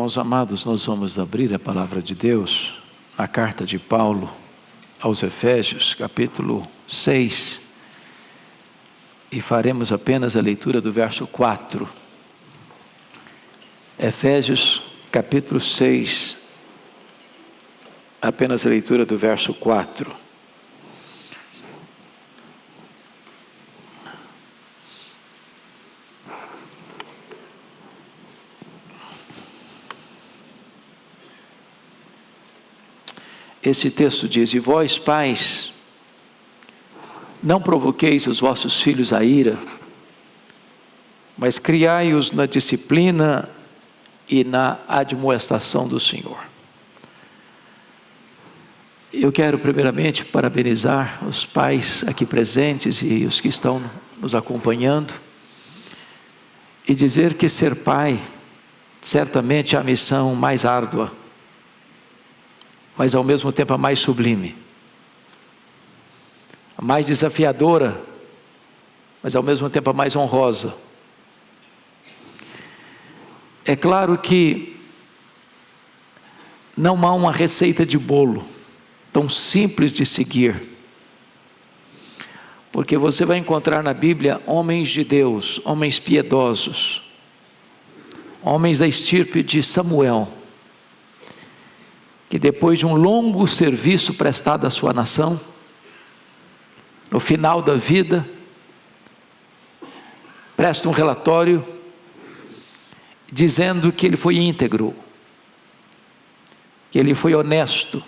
Irmãos amados, nós vamos abrir a palavra de Deus na carta de Paulo aos Efésios, capítulo 6, e faremos apenas a leitura do verso 4. Efésios, capítulo 6, apenas a leitura do verso 4. Esse texto diz: e vós, pais, não provoqueis os vossos filhos à ira, mas criai-os na disciplina e na admoestação do Senhor. Eu quero primeiramente parabenizar os pais aqui presentes e os que estão nos acompanhando, e dizer que ser pai certamente é a missão mais árdua, mas ao mesmo tempo a mais sublime, a mais desafiadora, mas ao mesmo tempo a mais honrosa. É claro que não há uma receita de bolo tão simples de seguir, porque você vai encontrar na Bíblia homens de Deus, homens piedosos, homens da estirpe de Samuel, que depois de um longo serviço prestado à sua nação, no final da vida, presta um relatório dizendo que ele foi íntegro, que ele foi honesto,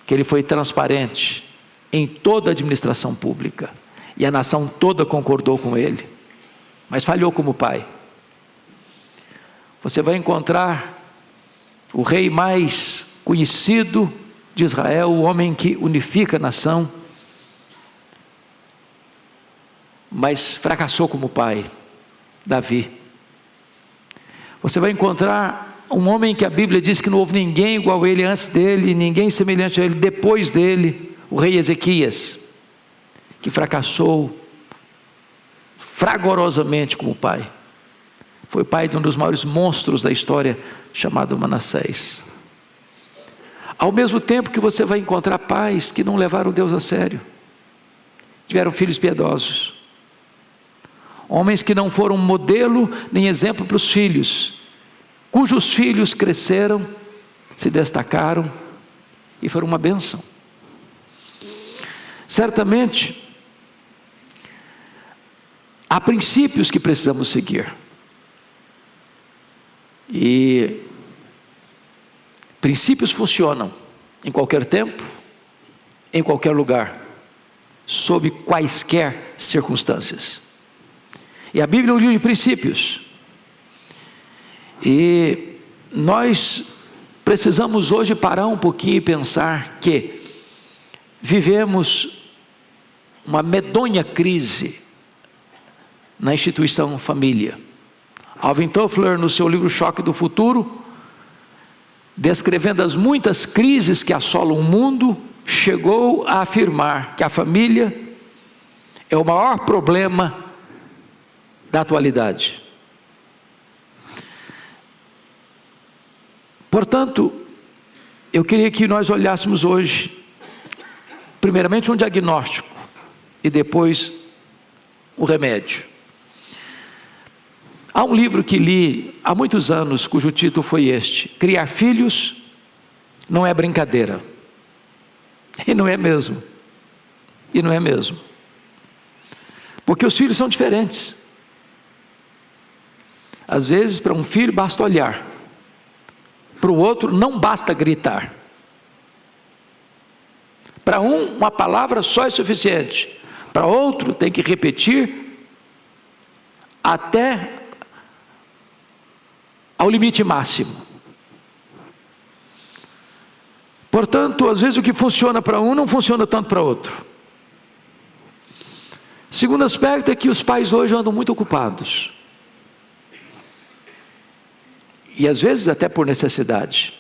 que ele foi transparente em toda a administração pública, e a nação toda concordou com ele, mas falhou como pai. Você vai encontrar o rei mais conhecido de Israel, o homem que unifica a nação, mas fracassou como pai, Davi. Você vai encontrar um homem que a Bíblia diz que não houve ninguém igual a ele antes dele, ninguém semelhante a ele depois dele, o rei Ezequias, que fracassou fragorosamente como pai. Foi pai de um dos maiores monstros da história, chamado Manassés. Ao mesmo tempo que você vai encontrar pais que não levaram Deus a sério, tiveram filhos piedosos, homens que não foram modelo nem exemplo para os filhos, cujos filhos cresceram, se destacaram e foram uma bênção. Certamente há princípios que precisamos seguir, e princípios funcionam em qualquer tempo, em qualquer lugar, sob quaisquer circunstâncias. E a Bíblia é um livro de princípios. E nós precisamos hoje parar um pouquinho e pensar que vivemos uma medonha crise na instituição família. Alvin Toffler, no seu livro Choque do Futuro, descrevendo as muitas crises que assolam o mundo, chegou a afirmar que a família é o maior problema da atualidade. Portanto, eu queria que nós olhássemos hoje, primeiramente um diagnóstico, e depois o remédio. Há um livro que li há muitos anos, cujo título foi este: Criar filhos não é brincadeira. E não é mesmo. E não é mesmo. Porque os filhos são diferentes. Às vezes, para um filho basta olhar, para o outro não basta gritar. Para um, uma palavra só é suficiente. Para outro, tem que repetir até ao limite máximo. Portanto, às vezes o que funciona para um não funciona tanto para outro. Segundo aspecto é que os pais hoje andam muito ocupados, e às vezes até por necessidade,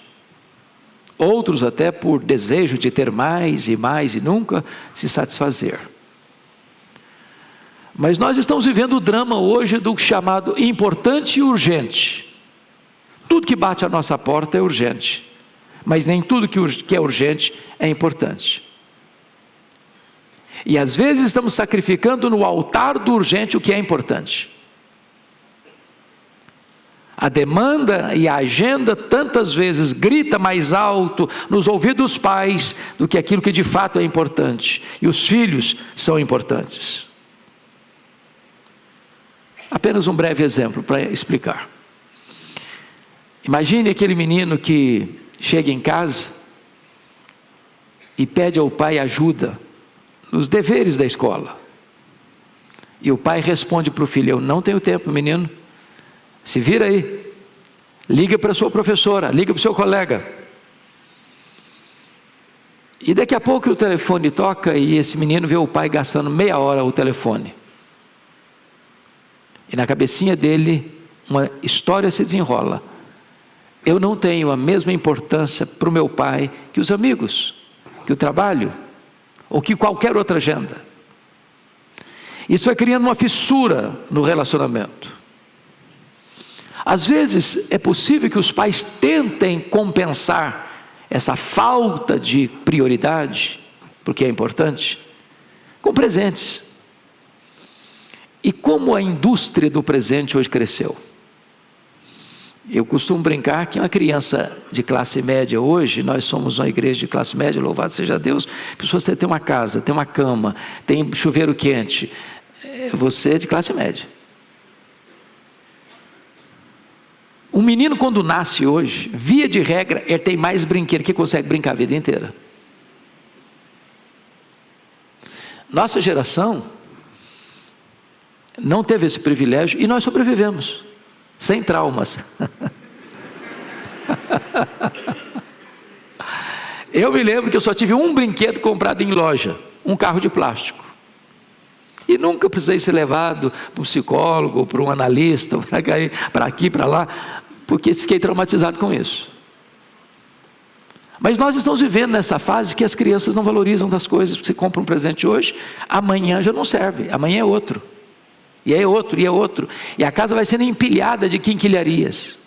outros até por desejo de ter mais e nunca se satisfazer. Mas nós estamos vivendo o drama hoje do chamado importante e urgente. Tudo que bate à nossa porta é urgente, mas nem tudo que é urgente é importante. E às vezes estamos sacrificando no altar do urgente o que é importante. A demanda e a agenda tantas vezes grita mais alto nos ouvidos dos pais do que aquilo que de fato é importante. E os filhos são importantes. Apenas um breve exemplo para explicar. Imagine aquele menino que chega em casa e pede ao pai ajuda nos deveres da escola. E o pai responde para o filho: eu não tenho tempo, menino. Se vira aí, liga para a sua professora, liga para o seu colega. E daqui a pouco o telefone toca e esse menino vê o pai gastando meia hora o telefone. E na cabecinha dele, uma história se desenrola. Eu não tenho a mesma importância para o meu pai que os amigos, que o trabalho, ou que qualquer outra agenda. Isso vai criando uma fissura no relacionamento. Às vezes é possível que os pais tentem compensar essa falta de prioridade, porque é importante, com presentes. E como a indústria do presente hoje cresceu? Eu costumo brincar que uma criança de classe média hoje, nós somos uma igreja de classe média, louvado seja Deus, você tem uma casa, tem uma cama, tem chuveiro quente, você é de classe média. Um menino quando nasce hoje, via de regra, ele tem mais brinquedo que consegue brincar a vida inteira. Nossa geração não teve esse privilégio e nós sobrevivemos, sem traumas. Eu me lembro que eu só tive um brinquedo comprado em loja, um carro de plástico. E nunca precisei ser levado para um psicólogo, ou para um analista, para aqui, para lá, porque fiquei traumatizado com isso. Mas nós estamos vivendo nessa fase que as crianças não valorizam das coisas. Você compra um presente hoje, amanhã já não serve, amanhã é outro. E é outro, e é outro. E a casa vai sendo empilhada de quinquilharias.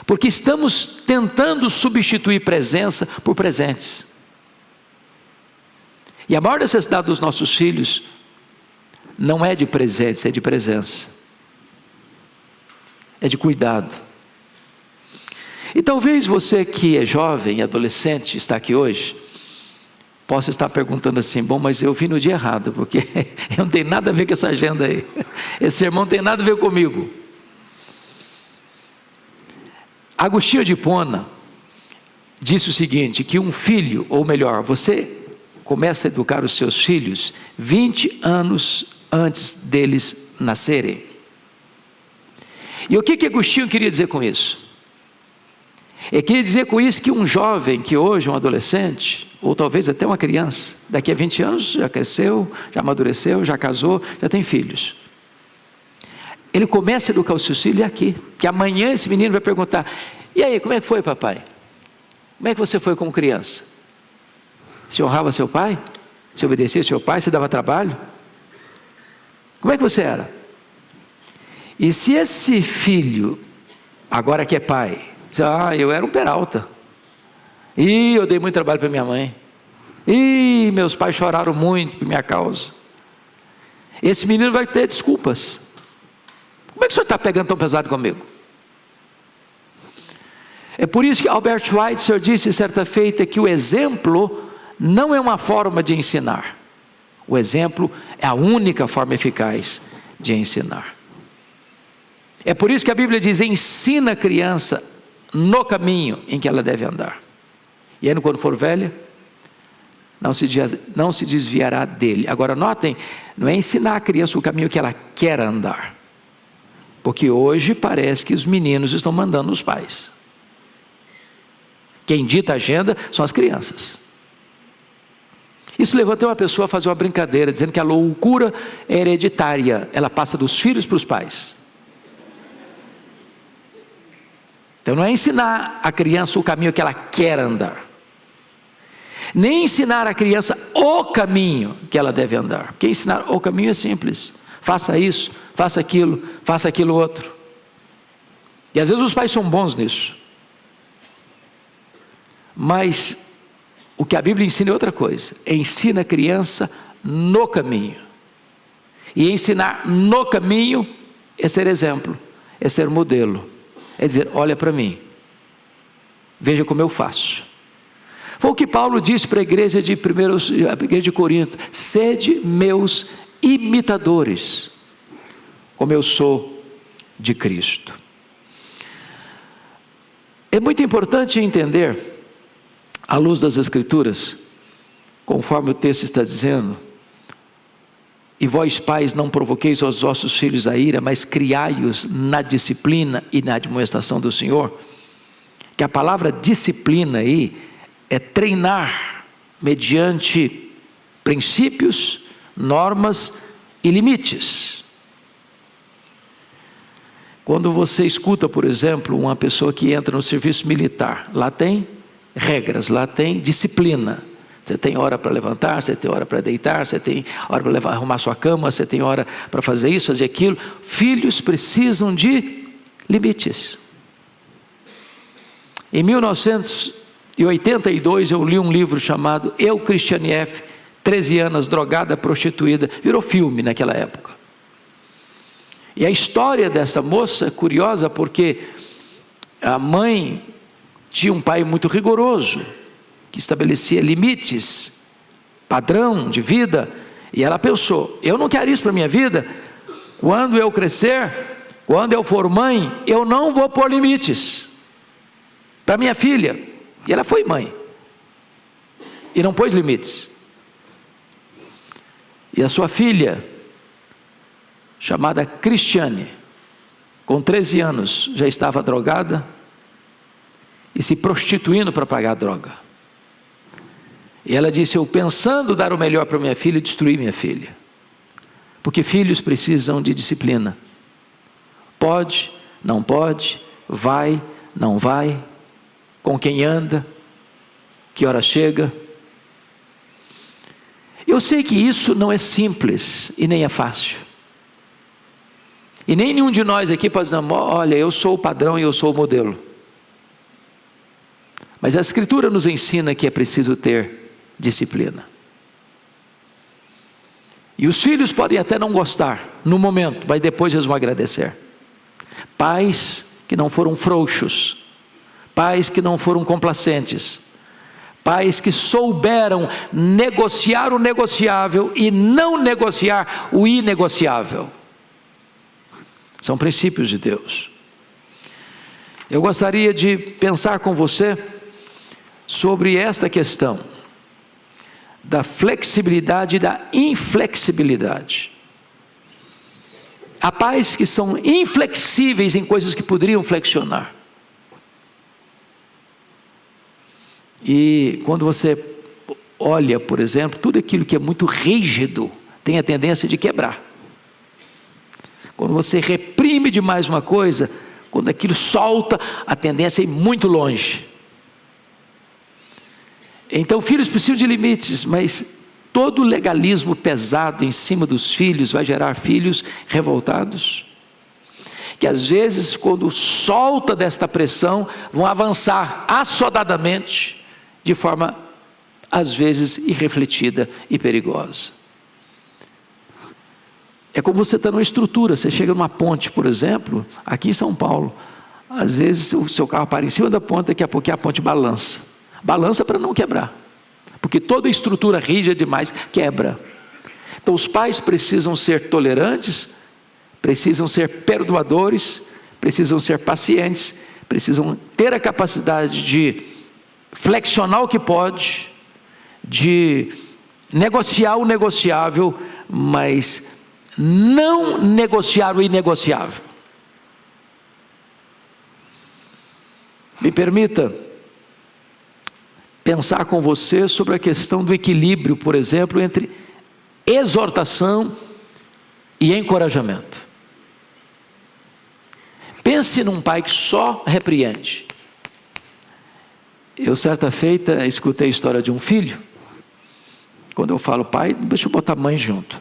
Porque estamos tentando substituir presença por presentes. E a maior necessidade dos nossos filhos não é de presentes, é de presença. É de cuidado. E talvez você que é jovem, adolescente, está aqui hoje, possa estar perguntando assim: bom, mas eu vim no dia errado, porque eu não tenho nada a ver com essa agenda aí. Esse sermão não tem nada a ver comigo. Agostinho de Hipona disse o seguinte, que um filho, ou melhor, você começa a educar os seus filhos 20 anos antes deles nascerem. E o que Agostinho queria dizer com isso? Ele queria dizer com isso que um jovem, que hoje é um adolescente, ou talvez até uma criança, daqui a 20 anos já cresceu, já amadureceu, já casou, já tem filhos. Ele começa a educar os seus filhos aqui, que amanhã esse menino vai perguntar: e aí, como é que foi, papai? Como é que você foi como criança? Você honrava seu pai? Você obedecia seu pai? Você dava trabalho? Como é que você era? E se esse filho, agora que é pai, diz: eu era um peralta. Eu dei muito trabalho para minha mãe. Meus pais choraram muito por minha causa. Esse menino vai ter desculpas. Como é que o senhor está pegando tão pesado comigo? É por isso que Albert Schweitzer disse certa feita que o exemplo não é uma forma de ensinar. O exemplo é a única forma eficaz de ensinar. É por isso que a Bíblia diz: ensina a criança no caminho em que ela deve andar. E aí, quando for velha, não se desviará dele. Agora notem, não é ensinar a criança o caminho que ela quer andar. Porque hoje parece que os meninos estão mandando os pais. Quem dita a agenda são as crianças. Isso levou até uma pessoa a fazer uma brincadeira, dizendo que a loucura é hereditária, ela passa dos filhos para os pais. Então não é ensinar a criança o caminho que ela quer andar, nem ensinar a criança o caminho que ela deve andar, porque ensinar o caminho é simples: faça isso, faça aquilo outro. E às vezes os pais são bons nisso. Mas o que a Bíblia ensina é outra coisa. Ensina a criança no caminho. E ensinar no caminho é ser exemplo, é ser modelo. É dizer, olha para mim, veja como eu faço. Foi o que Paulo disse para a igreja de Corinto: sede meus imitadores, como eu sou de Cristo. É muito importante entender, à luz das Escrituras, conforme o texto está dizendo: e vós pais não provoqueis aos vossos filhos a ira, mas criai-os na disciplina e na admoestação do Senhor. Que a palavra disciplina aí é treinar mediante princípios, normas e limites. Quando você escuta, por exemplo, uma pessoa que entra no serviço militar, lá tem regras, lá tem disciplina. Você tem hora para levantar, você tem hora para deitar, você tem hora para arrumar sua cama, você tem hora para fazer isso, fazer aquilo. Filhos precisam de limites. Em 1982 eu li um livro chamado Eu, Christiane F., 13 anos, drogada, prostituída. Virou filme naquela época. E a história dessa moça é curiosa porque a mãe tinha um pai muito rigoroso, que estabelecia limites, padrão de vida, e ela pensou: eu não quero isso para a minha vida. Quando eu crescer, quando eu for mãe, eu não vou pôr limites para minha filha. E ela foi mãe e não pôs limites. E a sua filha, chamada Christiane, com 13 anos, já estava drogada e se prostituindo para pagar a droga. E ela disse: eu pensando dar o melhor para minha filha, destruí minha filha. Porque filhos precisam de disciplina. Pode, não pode, vai, não vai, com quem anda, que hora chega. Eu sei que isso não é simples e nem é fácil. E nem nenhum de nós aqui pode dizer: olha, eu sou o padrão e eu sou o modelo. Mas a Escritura nos ensina que é preciso ter disciplina. E os filhos podem até não gostar no momento, mas depois eles vão agradecer. Pais que não foram frouxos, pais que não foram complacentes, pais que souberam negociar o negociável e não negociar o inegociável. São princípios de Deus. Eu gostaria de pensar com você sobre esta questão da flexibilidade e da inflexibilidade. Há pais que são inflexíveis em coisas que poderiam flexionar. E quando você olha, por exemplo, tudo aquilo que é muito rígido tem a tendência de quebrar. Quando você reprime demais uma coisa, quando aquilo solta, a tendência é ir muito longe. Então, filhos precisam de limites, mas todo legalismo pesado em cima dos filhos vai gerar filhos revoltados, que às vezes, quando solta desta pressão, vão avançar assodadamente, de forma, às vezes, irrefletida e perigosa. É como você está numa estrutura, você chega numa ponte, por exemplo, aqui em São Paulo, às vezes o seu carro para em cima da ponte, daqui a pouco a ponte balança. Balança para não quebrar, porque toda estrutura rígida demais quebra. Então os pais precisam ser tolerantes, precisam ser perdoadores, precisam ser pacientes, precisam ter a capacidade de flexionar o que pode, de negociar o negociável, mas não negociar o inegociável. Me permita pensar com você sobre a questão do equilíbrio, por exemplo, entre exortação e encorajamento. Pense num pai que só repreende. Eu certa feita escutei a história de um filho, quando eu falo pai, deixa eu botar mãe junto,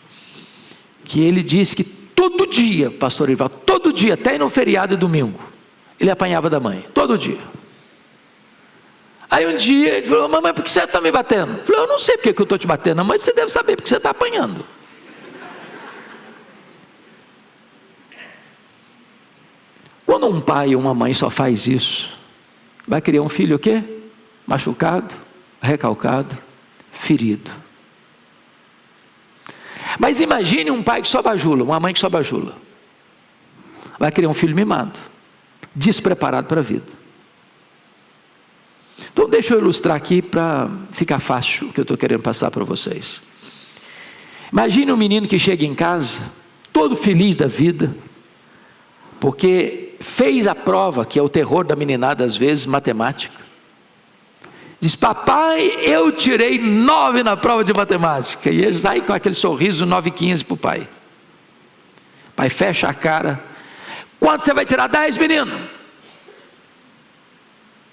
que ele disse que todo dia, pastor Ival, todo dia, até no feriado e domingo, ele apanhava da mãe, todo dia. Aí um dia ele falou: mamãe, por que você está me batendo? Eu falei: eu não sei porque que eu estou te batendo, mas você deve saber porque você está apanhando. Quando um pai ou uma mãe só faz isso, vai criar um filho o quê? Machucado, recalcado, ferido. Mas imagine um pai que só bajula, uma mãe que só bajula. Vai criar um filho mimado, despreparado para a vida. Então deixa eu ilustrar aqui para ficar fácil o que eu estou querendo passar para vocês. Imagine um menino que chega em casa, todo feliz da vida, porque fez a prova, que é o terror da meninada às vezes, matemática. Diz: papai, eu tirei 9 na prova de matemática. E ele sai com aquele sorriso 9,15 para o pai. O pai fecha a cara: quanto você vai tirar? 10, menino?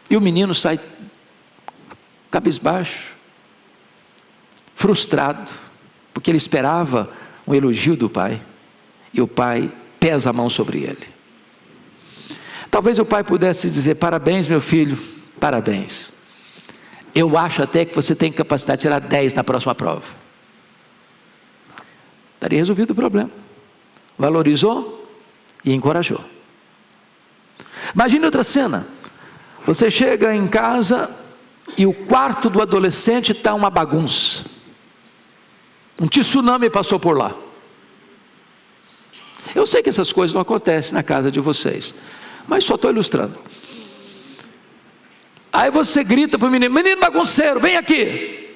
E o menino sai cabisbaixo, frustrado, porque ele esperava um elogio do pai, e o pai pesa a mão sobre ele. Talvez o pai pudesse dizer: parabéns, meu filho, parabéns. Eu acho até que você tem capacidade de tirar 10 na próxima prova. Estaria resolvido o problema. Valorizou e encorajou. Imagine outra cena. Você chega em casa e o quarto do adolescente está uma bagunça. Um tsunami passou por lá. Eu sei que essas coisas não acontecem na casa de vocês, mas só estou ilustrando. Aí você grita para o menino: menino bagunceiro, vem aqui.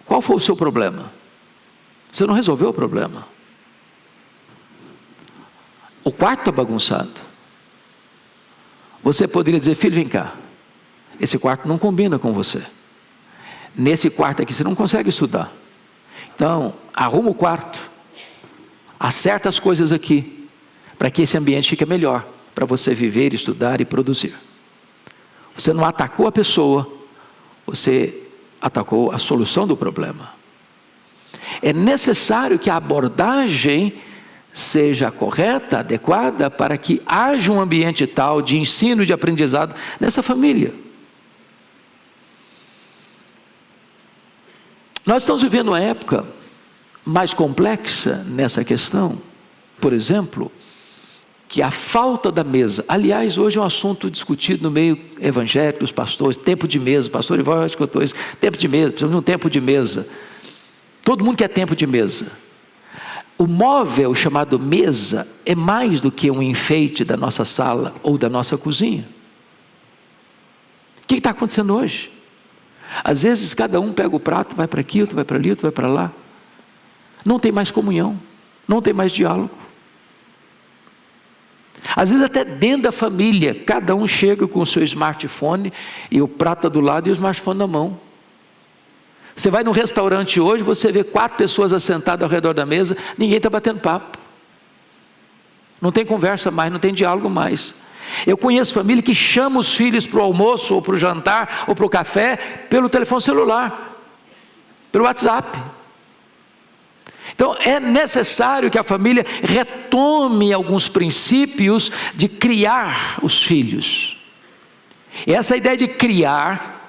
Qual foi o seu problema? Você não resolveu o problema. O quarto está bagunçado. Você poderia dizer: filho, vem cá, esse quarto não combina com você. Nesse quarto aqui você não consegue estudar. Então, arruma o quarto, acerta as coisas aqui, para que esse ambiente fique melhor, para você viver, estudar e produzir. Você não atacou a pessoa, você atacou a solução do problema. É necessário que a abordagem seja correta, adequada, para que haja um ambiente tal de ensino e de aprendizado nessa família. Nós estamos vivendo uma época mais complexa nessa questão. Por exemplo, que a falta da mesa, aliás, hoje é um assunto discutido no meio evangélico dos pastores, tempo de mesa. O pastor Ivan escutou isso: tempo de mesa, precisamos de um tempo de mesa. Todo mundo quer tempo de mesa. O móvel chamado mesa é mais do que um enfeite da nossa sala ou da nossa cozinha. O que está acontecendo hoje? Às vezes cada um pega o prato, vai para aqui, outro vai para ali, outro vai para lá. Não tem mais comunhão, não tem mais diálogo. Às vezes até dentro da família, cada um chega com o seu smartphone e o prato do lado e o smartphone na mão. Você vai num restaurante hoje, você vê 4 pessoas assentadas ao redor da mesa, ninguém está batendo papo. Não tem conversa mais, não tem diálogo mais. Eu conheço família que chama os filhos para o almoço, ou para o jantar, ou para o café, pelo telefone celular, pelo WhatsApp. Então é necessário que a família retome alguns princípios de criar os filhos. E essa ideia de criar,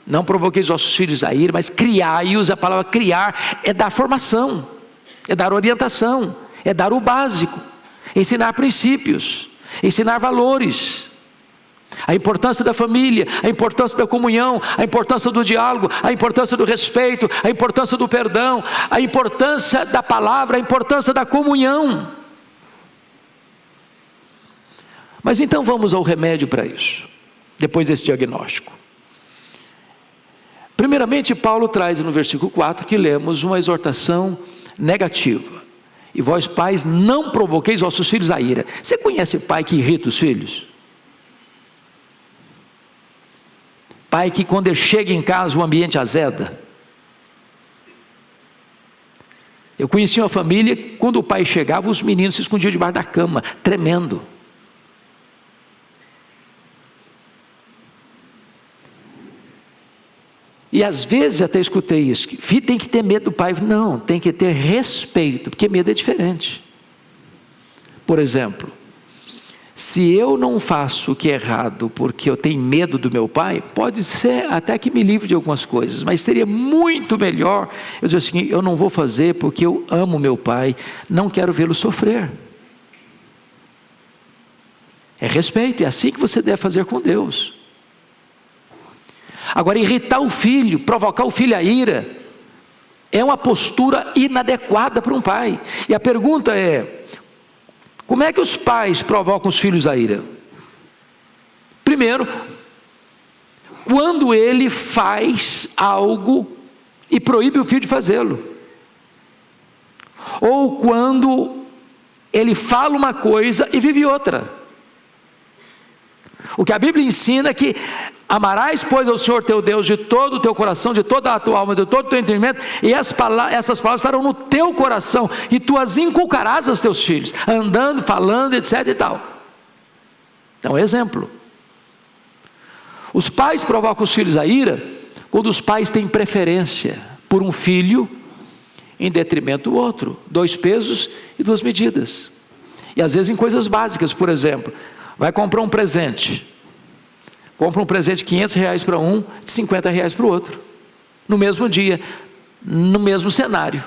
não provoquei os vossos filhos a ira, mas criai-os. A palavra criar é dar formação, é dar orientação, é dar o básico, ensinar princípios, ensinar valores. A importância da família, a importância da comunhão, a importância do diálogo, a importância do respeito, a importância do perdão, a importância da palavra, a importância da comunhão. Mas então vamos ao remédio para isso, depois desse diagnóstico. Primeiramente, Paulo traz no versículo 4 que lemos uma exortação negativa. E vós pais, não provoqueis vossos filhos a ira. Você conhece pai que irrita os filhos? Pai que quando ele chega em casa o ambiente azeda. Eu conheci uma família, quando o pai chegava, os meninos se escondiam debaixo da cama, tremendo. E às vezes até escutei isso: filho tem que ter medo do pai. Não, tem que ter respeito, porque medo é diferente. Por exemplo, Se eu não faço o que é errado porque eu tenho medo do meu pai, pode ser até que me livre de algumas coisas, mas seria muito melhor eu dizer assim: eu não vou fazer porque eu amo meu pai, não quero vê-lo sofrer. É respeito, é assim que você deve fazer com Deus. Agora, irritar o filho, provocar o filho à ira, é uma postura inadequada para um pai. E a pergunta é: como é que os pais provocam os filhos à ira? Primeiro, quando ele faz algo e proíbe o filho de fazê-lo, ou quando ele fala uma coisa e vive outra. O que a Bíblia ensina é que amarás, pois, ao Senhor teu Deus de todo o teu coração, de toda a tua alma, de todo o teu entendimento, e essas palavras estarão no teu coração, e tu as inculcarás aos teus filhos, andando, falando, etc e tal. Então, exemplo. Os pais provocam os filhos à ira quando os pais têm preferência por um filho em detrimento do outro. 2 pesos e 2 medidas. E às vezes em coisas básicas. Por exemplo, vai comprar um presente. Compra um presente de R$500 para um, de R$50 para o outro. No mesmo dia, no mesmo cenário.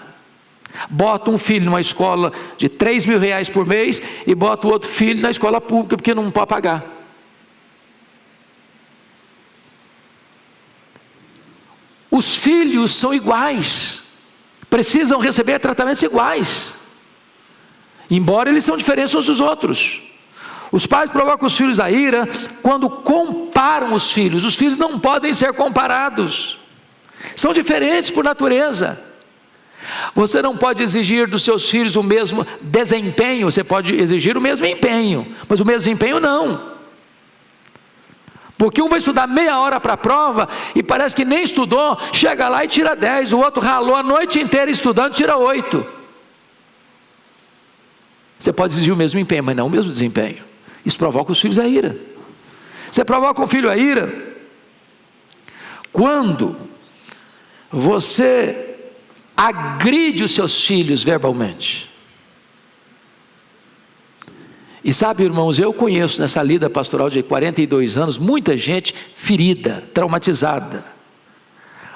Bota um filho numa escola de R$3.000 por mês e bota o outro filho na escola pública porque não pode pagar. Os filhos são iguais, precisam receber tratamentos iguais, embora eles são diferentes uns dos outros. Os pais provocam os filhos à ira quando comparam os filhos não podem ser comparados, são diferentes por natureza. Você não pode exigir dos seus filhos o mesmo desempenho, você pode exigir o mesmo empenho, mas o mesmo desempenho não. Porque um vai estudar meia hora para a prova e parece que nem estudou, chega lá e tira 10, o outro ralou a noite inteira estudando, tira 8. Você pode exigir o mesmo empenho, mas não o mesmo desempenho. Isso provoca os filhos à ira. Você provoca um filho à ira quando você agride os seus filhos verbalmente. E sabe, irmãos, eu conheço nessa lida pastoral de 42 anos, muita gente ferida, traumatizada,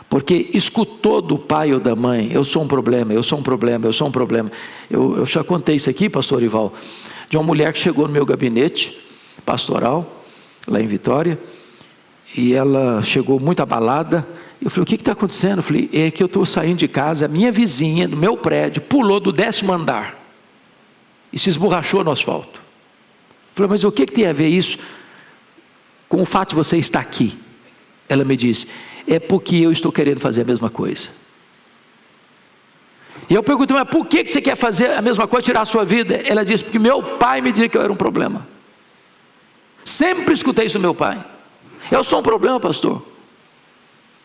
porque escutou do pai ou da mãe: eu sou um problema, eu sou um problema, eu sou um problema. Eu já contei isso aqui, pastor Ival, de uma mulher que chegou no meu gabinete pastoral, lá em Vitória, e ela chegou muito abalada. Eu falei: o que está acontecendo? Eu falei: é que eu estou saindo de casa, a minha vizinha do meu prédio pulou do 10º andar e se esborrachou no asfalto. Eu falei: mas o que tem a ver isso com o fato de você estar aqui? Ela me disse: é porque eu estou querendo fazer a mesma coisa. E eu perguntei: mas por que você quer fazer a mesma coisa, tirar a sua vida? Ela disse: porque meu pai me dizia que eu era um problema. Sempre escutei isso do meu pai: eu sou um problema, pastor.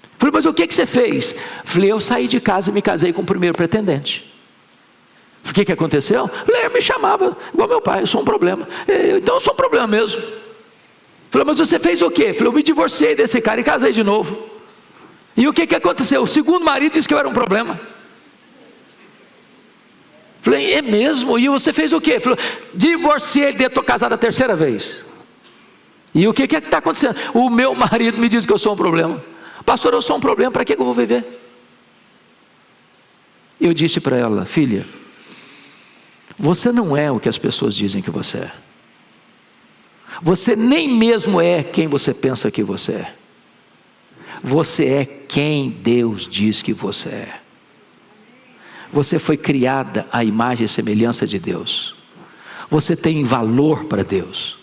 Eu falei: mas o que você fez? Eu falei: eu saí de casa e me casei com o primeiro pretendente. O que aconteceu? Eu falei: eu me chamava igual meu pai, eu sou um problema. Então eu sou um problema mesmo. Eu falei: mas você fez o quê? Eu falei: eu me divorciei desse cara e casei de novo. E o que aconteceu? O segundo marido disse que eu era um problema. Eu falei: é mesmo? E você fez o quê? Ele falou: divorciei ele, estou casado a 3ª vez. E o que está acontecendo? O meu marido me diz que eu sou um problema. Pastor, eu sou um problema, para que eu vou viver? Eu disse para ela: filha, você não é o que as pessoas dizem que você é. Você nem mesmo é quem você pensa que você é. Você é quem Deus diz que você é. Você foi criada à imagem e semelhança de Deus. Você tem valor para Deus.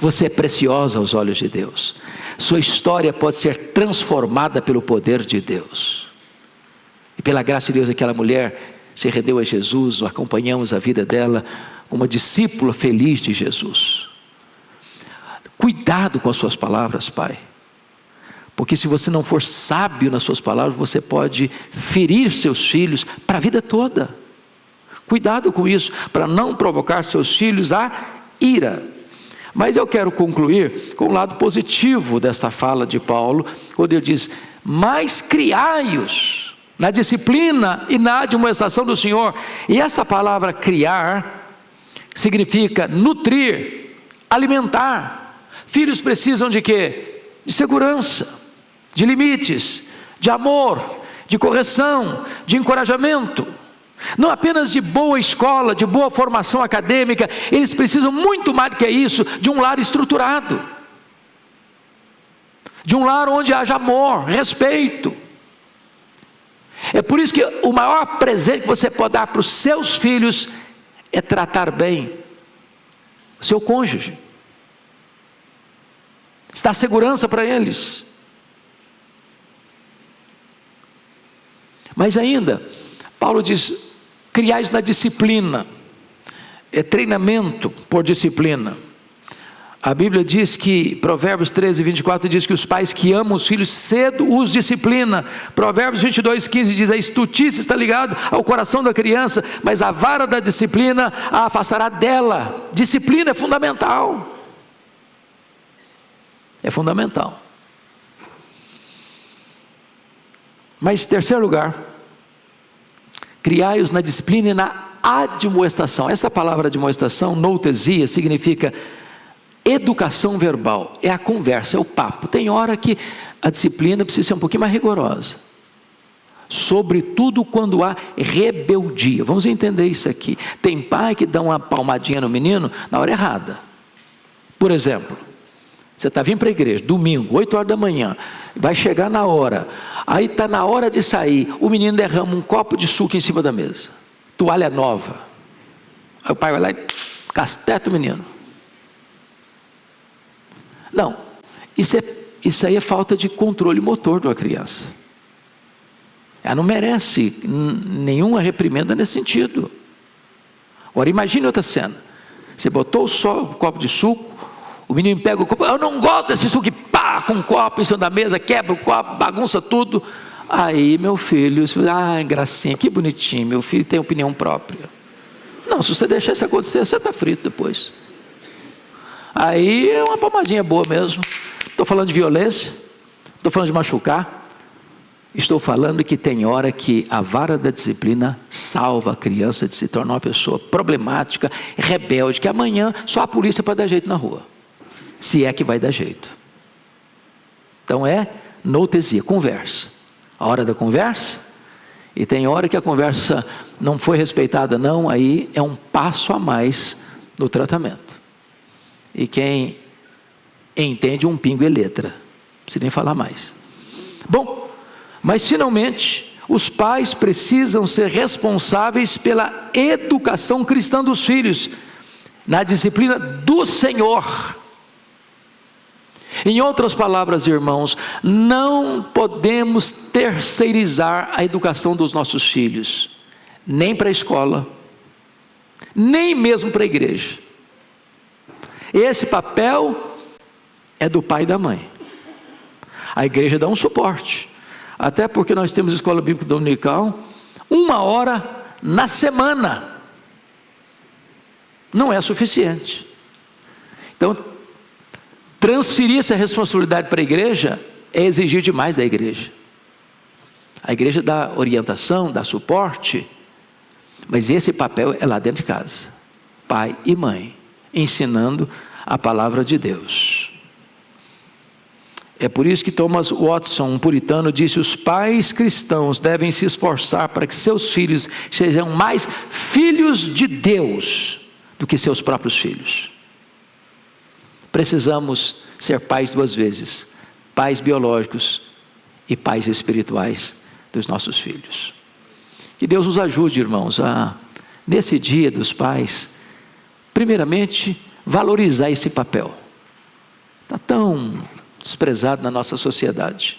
Você é preciosa aos olhos de Deus. Sua história pode ser transformada pelo poder de Deus. E pela graça de Deus, aquela mulher se rendeu a Jesus, acompanhamos a vida dela como uma discípula feliz de Jesus. Cuidado com as suas palavras, pai, porque se você não for sábio nas suas palavras, você pode ferir seus filhos para a vida toda. Cuidado com isso, para não provocar seus filhos a ira. Mas eu quero concluir com o lado positivo dessa fala de Paulo, quando ele diz: mas criai-os na disciplina e na admoestação do Senhor. E essa palavra criar significa nutrir, alimentar. Filhos precisam de quê? De segurança, de limites, de amor, de correção, de encorajamento. Não apenas de boa escola, de boa formação acadêmica, eles precisam muito mais do que isso, de um lar estruturado, de um lar onde haja amor, respeito. É por isso que o maior presente que você pode dar para os seus filhos é tratar bem o seu cônjuge, dar segurança para eles. Mas ainda, Paulo diz: criais na disciplina, é treinamento por disciplina. A Bíblia diz que, Provérbios 13, 24 diz que os pais que amam os filhos cedo os disciplina. Provérbios 22, 15 diz: a estultícia está ligada ao coração da criança, mas a vara da disciplina a afastará dela. Disciplina é fundamental. É fundamental. Mas, em terceiro lugar, criai-os na disciplina e na admoestação. Essa palavra admoestação, noutesia, significa educação verbal. É a conversa, é o papo. Tem hora que a disciplina precisa ser um pouquinho mais rigorosa, sobretudo quando há rebeldia. Vamos entender isso aqui. Tem pai que dá uma palmadinha no menino na hora errada. Por exemplo, você está vindo para a igreja, domingo, 8 horas da manhã, vai chegar na hora, aí está na hora de sair, o menino derrama um copo de suco em cima da mesa, toalha nova, aí o pai vai lá e casteta o menino. Não, isso aí é falta de controle motor de uma criança. Ela não merece nenhuma reprimenda nesse sentido. Agora imagine outra cena, você botou só o copo de suco, o menino pega o copo, eu não gosto desse suco, e pá, com um copo em cima da mesa, quebra o copo, bagunça tudo. Aí meu filho, gracinha, que bonitinho, meu filho tem opinião própria. Não, se você deixar isso acontecer, você está frito depois. Aí é uma palmadinha boa mesmo. Estou falando de violência, estou falando de machucar, estou falando que tem hora que a vara da disciplina salva a criança de se tornar uma pessoa problemática, rebelde, que amanhã só a polícia para dar jeito na rua, se é que vai dar jeito. Então é noutesia, conversa. A hora da conversa, e tem hora que a conversa não foi respeitada não, aí é um passo a mais no tratamento. E quem entende um pingo é letra, não precisa nem falar mais. Bom, mas finalmente, os pais precisam ser responsáveis pela educação cristã dos filhos, na disciplina do Senhor. Em outras palavras, irmãos, não podemos terceirizar a educação dos nossos filhos, nem para a escola, nem mesmo para a igreja. Esse papel é do pai e da mãe. A igreja dá um suporte, até porque nós temos escola bíblica dominical, 1 hora na semana, não é suficiente. Então, transferir essa responsabilidade para a igreja é exigir demais da igreja. A igreja dá orientação, dá suporte, mas esse papel é lá dentro de casa, pai e mãe, ensinando a palavra de Deus. É por isso que Thomas Watson, um puritano, disse: os pais cristãos devem se esforçar para que seus filhos sejam mais filhos de Deus do que seus próprios filhos. Precisamos ser pais 2 vezes, pais biológicos e pais espirituais dos nossos filhos. Que Deus nos ajude, irmãos, a, nesse dia dos pais, primeiramente, valorizar esse papel. Está tão desprezado na nossa sociedade.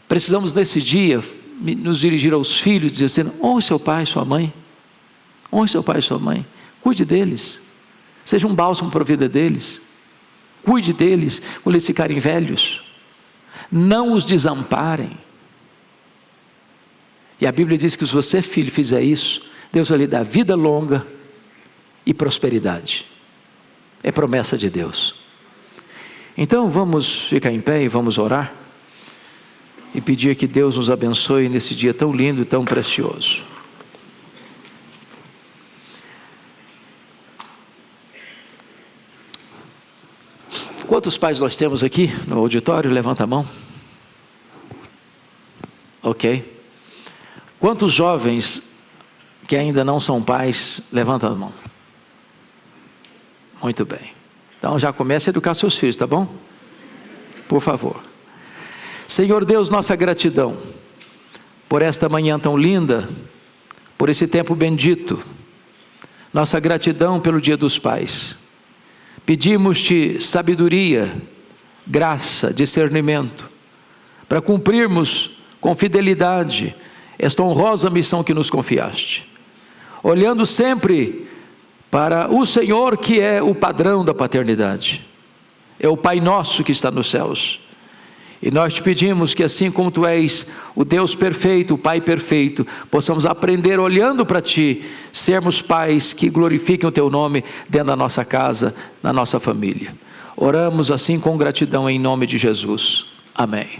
Precisamos nesse dia nos dirigir aos filhos, dizer assim: honre seu pai e sua mãe, honre seu pai e sua mãe, cuide deles, seja um bálsamo para a vida deles, cuide deles quando eles ficarem velhos, não os desamparem. E a Bíblia diz que se você, filho, fizer isso, Deus vai lhe dar vida longa e prosperidade. É promessa de Deus. Então vamos ficar em pé e vamos orar e pedir que Deus nos abençoe nesse dia tão lindo e tão precioso. Quantos pais nós temos aqui no auditório? Levanta a mão. Ok. Quantos jovens que ainda não são pais? Levanta a mão. Muito bem. Então já comece a educar seus filhos, tá bom? Por favor. Senhor Deus, nossa gratidão por esta manhã tão linda, por esse tempo bendito. Nossa gratidão pelo Dia dos Pais. Pedimos-te sabedoria, graça, discernimento, para cumprirmos com fidelidade esta honrosa missão que nos confiaste, olhando sempre para o Senhor, que é o padrão da paternidade, é o Pai nosso que está nos céus, e nós te pedimos que assim como tu és o Deus perfeito, o Pai perfeito, possamos aprender olhando para ti, sermos pais que glorifiquem o teu nome dentro da nossa casa, na nossa família. Oramos assim com gratidão em nome de Jesus, amém.